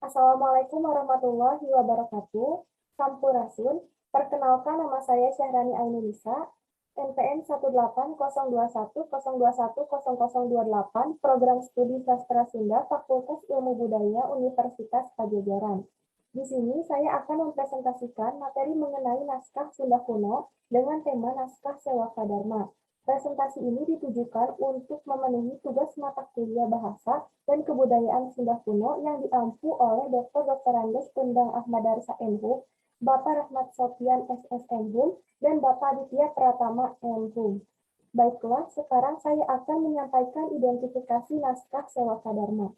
Assalamualaikum warahmatullahi wabarakatuh. Sampurasun. Perkenalkan, nama saya Syahrani Ainunisa, NPM 180210210210028, Program Studi Sastra Sunda, Fakultas Ilmu Budaya, Universitas Padjadjaran. Di sini saya akan mempresentasikan materi mengenai naskah Sunda kuno dengan tema naskah Sewaka Dharma. Presentasi ini ditujukan untuk memenuhi tugas mata kuliah bahasa dan kebudayaan Sunda kuno yang diampu oleh Dr. Andes Undang Ahmad Darsa MHum, Bapak Rahmat Sofian SS MHum, dan Bapak Aditya Pratama MHum. Baiklah, sekarang saya akan menyampaikan identifikasi naskah Sewaka Dharma.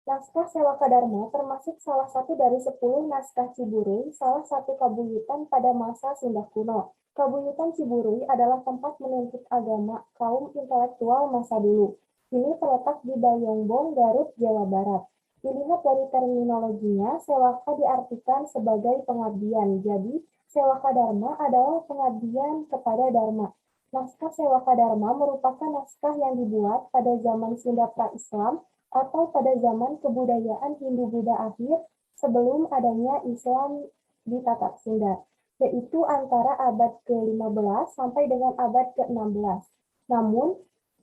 Naskah Sewaka Dharma termasuk salah satu dari 10 naskah Ciburuy, salah satu kabuyutan pada masa Sunda kuno. Kabuyutan Ciburuy adalah tempat menuntut agama kaum intelektual masa dulu. Ini terletak di Bayongbong, Garut, Jawa Barat. Dilihat dari terminologinya, Sewaka diartikan sebagai pengabdian. Jadi, Sewaka Dharma adalah pengabdian kepada Dharma. Naskah Sewaka Dharma merupakan naskah yang dibuat pada zaman Sunda pra-Islam atau pada zaman kebudayaan Hindu-Buddha akhir sebelum adanya Islam di Tatar Sunda, yaitu antara abad ke-15 sampai dengan abad ke-16. Namun,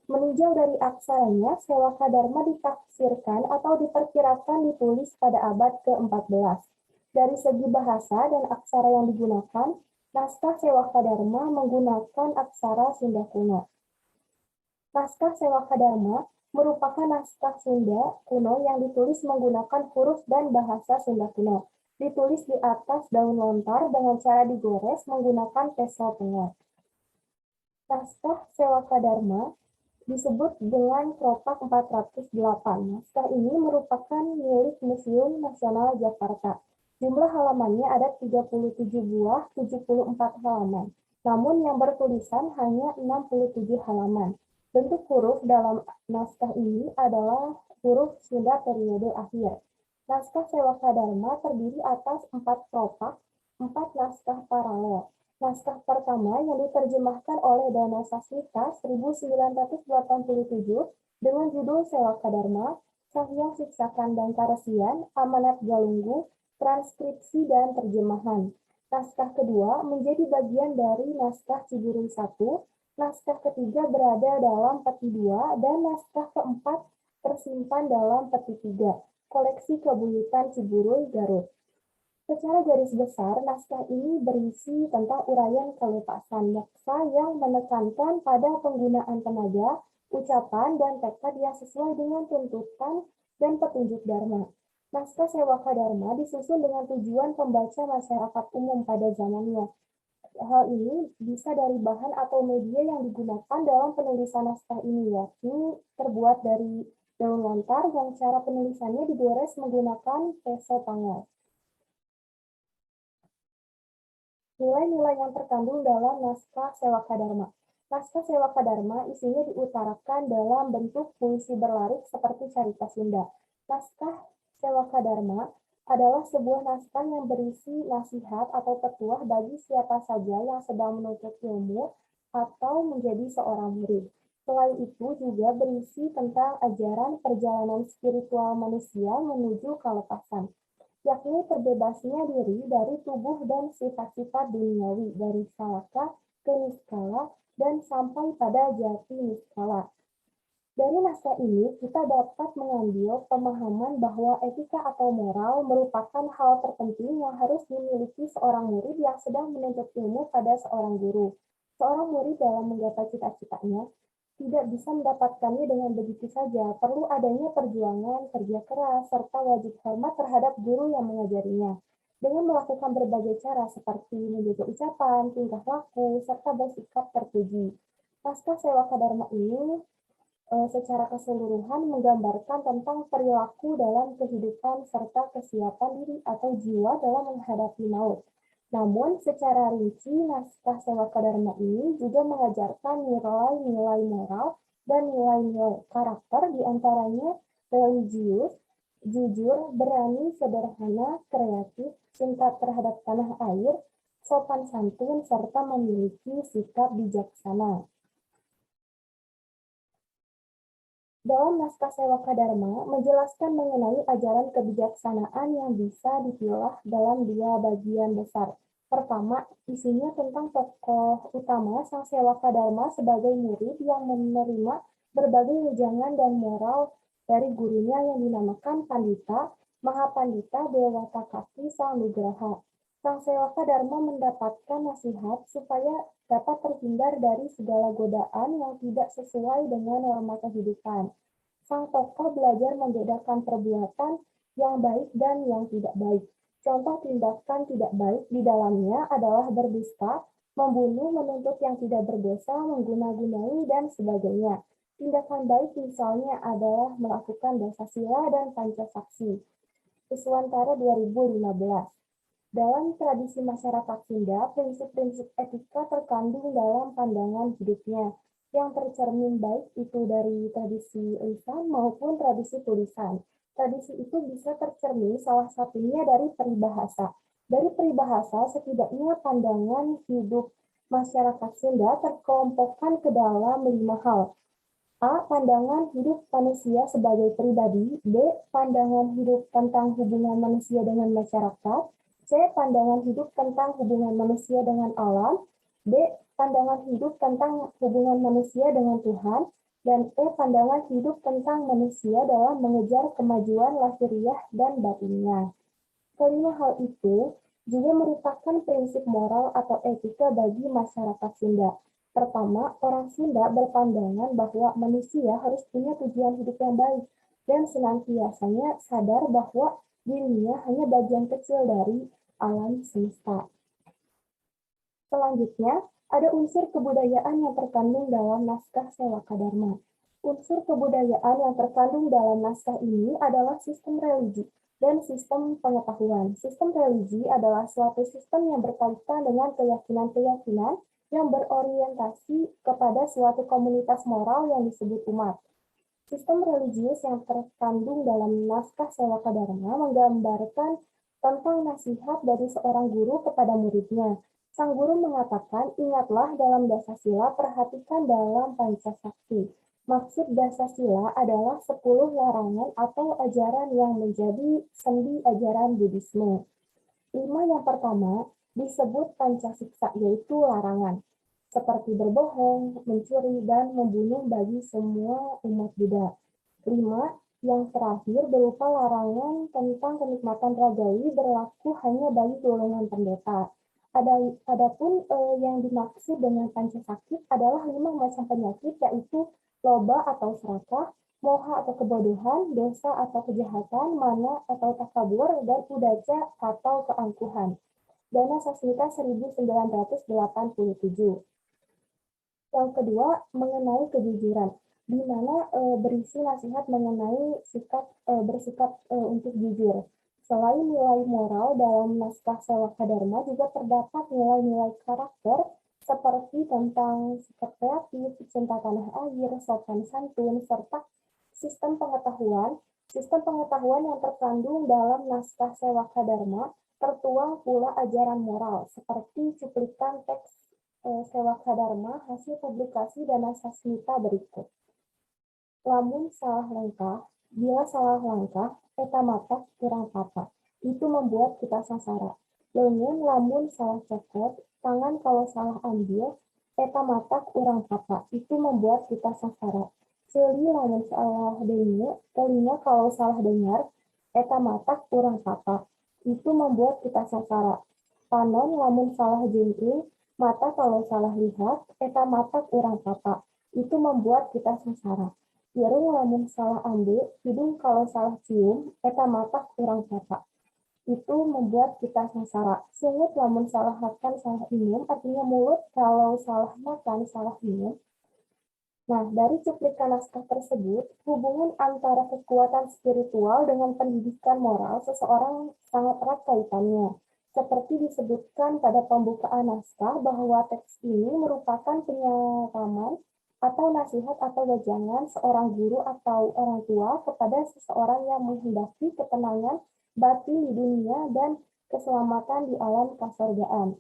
meninjau dari aksaranya, Sewaka Dharma ditafsirkan atau diperkirakan ditulis pada abad ke-14. Dari segi bahasa dan aksara yang digunakan, naskah Sewaka Dharma menggunakan aksara Sunda kuno. Naskah Sewaka Dharma merupakan naskah Sunda kuno yang ditulis menggunakan huruf dan bahasa Sunda kuno. Ditulis di atas daun lontar dengan cara digores menggunakan pesel pengat. Naskah Sewaka Dharma disebut dengan Propak 408. Naskah ini merupakan milik Museum Nasional Jakarta. Jumlah halamannya ada 37 buah, 74 halaman. Namun yang bertulisan hanya 67 halaman. Bentuk huruf dalam naskah ini adalah huruf Sunda periode akhir. Naskah Sewaka Dharma terdiri atas 4 propak, 4 naskah paralel. Naskah pertama yang diterjemahkan oleh Dana Sasmita 1987 dengan judul Sewaka Dharma, Sahyang Siksakan dan Karesian, Amanat Galunggu, transkripsi dan terjemahan. Naskah kedua menjadi bagian dari naskah Ciburuy 1, naskah ketiga berada dalam peti 2, dan naskah keempat tersimpan dalam peti 3, koleksi Kabuyutan Ciburuy, Garut. Secara garis besar, naskah ini berisi tentang uraian kelepasan yaksa yang menekankan pada penggunaan tenaga, ucapan, dan tekad yang sesuai dengan tuntutan dan petunjuk Dharma. Naskah Sewaka Dharma disusun dengan tujuan pembaca masyarakat umum pada zamannya. Hal ini bisa dari bahan atau media yang digunakan dalam penulisan naskah ini, yakni terbuat dari daun lontar yang cara penulisannya digores menggunakan pesel pangar. Nilai-nilai yang terkandung dalam naskah Sewaka Dharma. Naskah Sewaka Dharma isinya diutarakan dalam bentuk puisi berlarik seperti carita Sunda. Naskah Sewaka Dharma adalah sebuah naskah yang berisi nasihat atau petuah bagi siapa saja yang sedang menuntut ilmu atau menjadi seorang murid. Selain itu juga berisi tentang ajaran perjalanan spiritual manusia menuju kelepasan, yakni terbebasnya diri dari tubuh dan sifat-sifat duniawi dari salaka ke niskala dan sampai pada jati niskala. Dari naskah ini kita dapat mengambil pemahaman bahwa etika atau moral merupakan hal terpenting yang harus dimiliki seorang murid yang sedang menuntut ilmu pada seorang guru. Seorang murid dalam menggapai cita-citanya tidak bisa mendapatkannya dengan begitu saja. Perlu adanya perjuangan, kerja keras, serta wajib hormat terhadap guru yang mengajarinya. Dengan melakukan berbagai cara seperti menjaga ucapan, tingkah laku, serta bersikap terpuji. Naskah Sewaka Dharma ini secara keseluruhan menggambarkan tentang perilaku dalam kehidupan serta kesiapan diri atau jiwa dalam menghadapi maut. Namun, secara rinci, naskah Sewaka Dharma ini juga mengajarkan nilai-nilai moral dan nilai-nilai karakter, diantaranya religius, jujur, berani, sederhana, kreatif, cinta terhadap tanah air, sopan santun, serta memiliki sikap bijaksana. Dalam naskah Sewaka Dharma menjelaskan mengenai ajaran kebijaksanaan yang bisa dipilah dalam dua bagian besar. Pertama, isinya tentang tokoh utama Sang Sewaka Dharma sebagai murid yang menerima berbagai wejangan dan moral dari gurunya yang dinamakan Pandita, Mahapandita Dewata Kaki Sang Nugraha. Sang Sewaka Dharma mendapatkan nasihat supaya dapat terhindar dari segala godaan yang tidak sesuai dengan norma kehidupan. Sang tokoh belajar membedakan perbuatan yang baik dan yang tidak baik. Contoh tindakan tidak baik di dalamnya adalah berdusta, membunuh, menuntut yang tidak berdosa, mengguna-gunai, dan sebagainya. Tindakan baik misalnya adalah melakukan dosa sila dan pancasaksi. Iswantara 2015. Dalam tradisi masyarakat Sunda, prinsip-prinsip etika terkandung dalam pandangan hidupnya, yang tercermin baik itu dari tradisi lisan maupun tradisi tulisan. Tradisi itu bisa tercermin salah satunya dari peribahasa. Dari peribahasa, setidaknya pandangan hidup masyarakat Sunda terkelompokkan ke dalam 5 hal. A. Pandangan hidup manusia sebagai pribadi. B. Pandangan hidup tentang hubungan manusia dengan masyarakat. C. Pandangan hidup tentang hubungan manusia dengan alam. D. Pandangan hidup tentang hubungan manusia dengan Tuhan. Dan E. Pandangan hidup tentang manusia dalam mengejar kemajuan lahiriah dan batinnya. Kelima hal itu juga merupakan prinsip moral atau etika bagi masyarakat Sunda. Pertama, orang Sunda berpandangan bahwa manusia harus punya tujuan hidup yang baik dan senantiasanya sadar bahwa dirinya hanya bagian kecil dari alam semesta. Selanjutnya, ada unsur kebudayaan yang terkandung dalam naskah Sewaka Dharma. Unsur kebudayaan yang terkandung dalam naskah ini adalah sistem religi dan sistem pengetahuan. Sistem religi adalah suatu sistem yang berkaitan dengan keyakinan-keyakinan yang berorientasi kepada suatu komunitas moral yang disebut umat. Sistem religius yang terkandung dalam naskah Sewaka Dharma menggambarkan tentang nasihat dari seorang guru kepada muridnya. Sang guru mengatakan, ingatlah dalam dasasila, perhatikan dalam pancasakti. Maksud dasasila adalah 10 larangan atau ajaran yang menjadi sendi ajaran Buddhisme. 5 yang pertama disebut pancasiksa, yaitu larangan seperti berbohong, mencuri, dan membunuh bagi semua umat Buddha. 5. Yang terakhir berupa larangan tentang kenikmatan ragawi berlaku hanya bagi golongan pendeta. Adapun yang dimaksud dengan pancasakit adalah 5 macam penyakit, yaitu loba atau serakah, moha atau kebodohan, dosa atau kejahatan, mana atau takabur, dan udaca atau keangkuhan. Dana Sasmita 1987. Yang kedua, mengenai kejujuran, di mana berisi nasihat mengenai bersikap untuk jujur. Selain nilai moral dalam naskah Sewaka Dharma juga terdapat nilai-nilai karakter seperti tentang sikap kreatif, cinta tanah air, sopan santun, serta sistem pengetahuan. Sistem pengetahuan yang terkandung dalam naskah Sewaka Dharma tertuang pula ajaran moral seperti cuplikan teks Sewaka Dharma hasil publikasi Dana Sasmita berikut. Lamun salah langkah, bila salah langkah, eta mata kurang patah. Itu membuat kita sasara. Leungeun lamun salah cokot, tangan kalau salah ambil, eta mata kurang patah. Itu membuat kita sasara. Ceuli lamun salah dengar, telinga kalau salah dengar, eta mata kurang patah. Itu membuat kita sasara. Panon lamun salah jengking, mata kalau salah lihat, eta mata kurang patah. Itu membuat kita sasara. Irung lamun salah ambil, hidung kalau salah cium, eta mata kurang patah. Itu membuat kita sasara. Sungut lamun salah makan, salah minum, artinya mulut kalau salah makan, salah minum. Nah, dari cuplikan naskah tersebut, hubungan antara kekuatan spiritual dengan pendidikan moral seseorang sangat erat kaitannya. Seperti disebutkan pada pembukaan naskah bahwa teks ini merupakan penyiraman atau nasihat atau wejangan seorang guru atau orang tua kepada seseorang yang menghendaki ketenangan batin di dunia dan keselamatan di alam kasurgaan.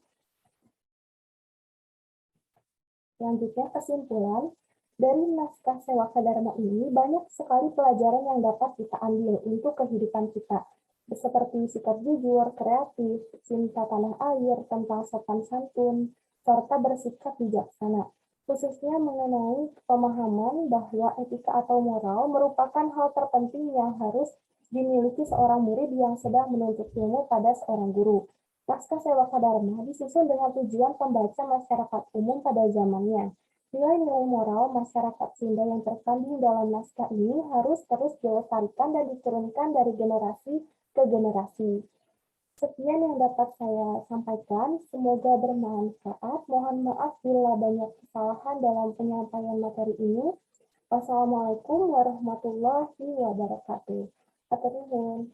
Selanjutnya kesimpulan. Dari naskah Sewaka Dharma ini banyak sekali pelajaran yang dapat kita ambil untuk kehidupan kita, seperti sikap jujur, kreatif, cinta tanah air, tentang sopan santun, serta bersikap bijaksana. Khususnya mengenai pemahaman bahwa etika atau moral merupakan hal terpenting yang harus dimiliki seorang murid yang sedang menuntut ilmu pada seorang guru. Naskah Sewaka Dharma disusun dengan tujuan pembaca masyarakat umum pada zamannya. Nilai-nilai moral masyarakat Sunda yang terkandung dalam naskah ini harus terus dilestarikan dan diturunkan dari generasi ke generasi. Sekian yang dapat saya sampaikan. Semoga bermanfaat. Mohon maaf bila banyak kesalahan dalam penyampaian materi ini. Wassalamualaikum warahmatullahi wabarakatuh. Hatur nuhun.